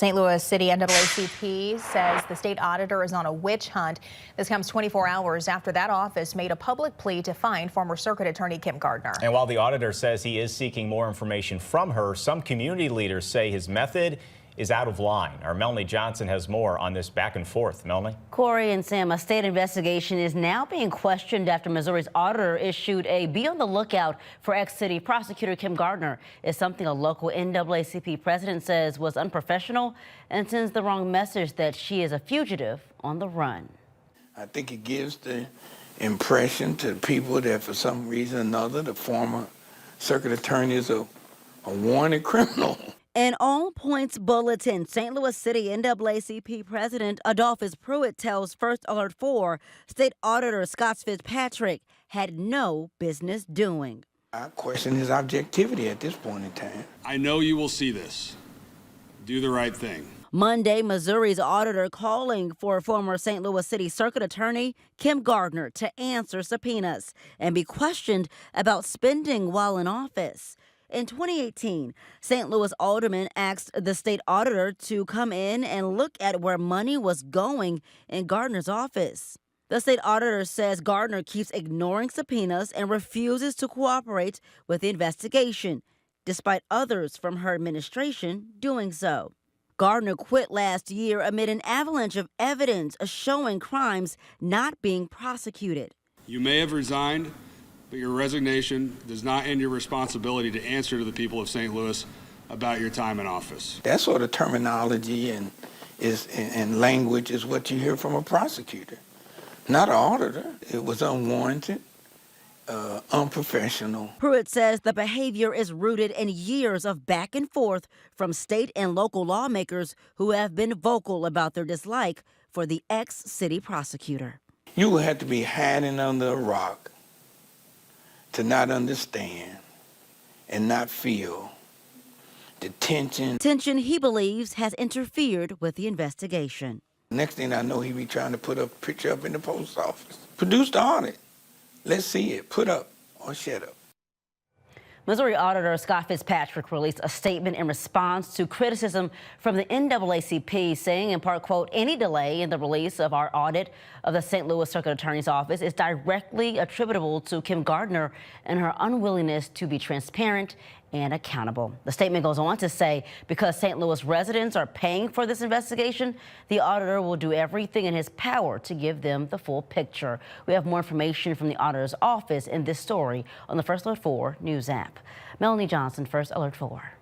St. Louis City NAACP says the state auditor is on a witch hunt. This comes 24 hours after that office made a public plea to find former Circuit Attorney Kim Gardner. And while the auditor says he is seeking more information from her, some community leaders say his method is out of line. Our Melanie Johnson has more on this back and forth. Melanie? Corey and Sam, a state investigation is now being questioned after Missouri's auditor issued a be on the lookout for ex-city prosecutor Kim Gardner. It's something a local NAACP president says was unprofessional and sends the wrong message that she is a fugitive on the run. I think it gives the impression to people that for some reason or another the former circuit attorney is a wanted criminal. An all-points bulletin, St. Louis City NAACP President Adolphus Pruitt tells First Alert 4 State Auditor Scott Fitzpatrick had no business doing. I question his objectivity at this point in time. I know you will see this. Do the right thing. Monday, Missouri's auditor calling for former St. Louis City Circuit Attorney Kim Gardner to answer subpoenas and be questioned about spending while in office. In 2018, St. Louis aldermen asked the state auditor to come in and look at where money was going in Gardner's office. The state auditor says Gardner keeps ignoring subpoenas and refuses to cooperate with the investigation, despite others from her administration doing so. Gardner quit last year amid an avalanche of evidence showing crimes not being prosecuted. You may have resigned, but your resignation does not end your responsibility to answer to the people of St. Louis about your time in office. That sort of terminology and language is what you hear from a prosecutor, not an auditor. It was unwarranted, unprofessional. Pruitt says the behavior is rooted in years of back and forth from state and local lawmakers who have been vocal about their dislike for the ex-city prosecutor. You will have to be hiding under a rock to not understand and not feel the tension. Tension he believes has interfered with the investigation. Next thing I know, he be trying to put a picture up in the post office. Produce the audit. Let's see it. Put up or shut up. Missouri Auditor Scott Fitzpatrick released a statement in response to criticism from the NAACP, saying in part, quote, any delay in the release of our audit of the St. Louis Circuit Attorney's Office is directly attributable to Kim Gardner and her unwillingness to be transparent and accountable. The statement goes on to say because St. Louis residents are paying for this investigation, the auditor will do everything in his power to give them the full picture. We have more information from the auditor's office in this story on the First Alert 4 News app. Melanie Johnson, First Alert 4.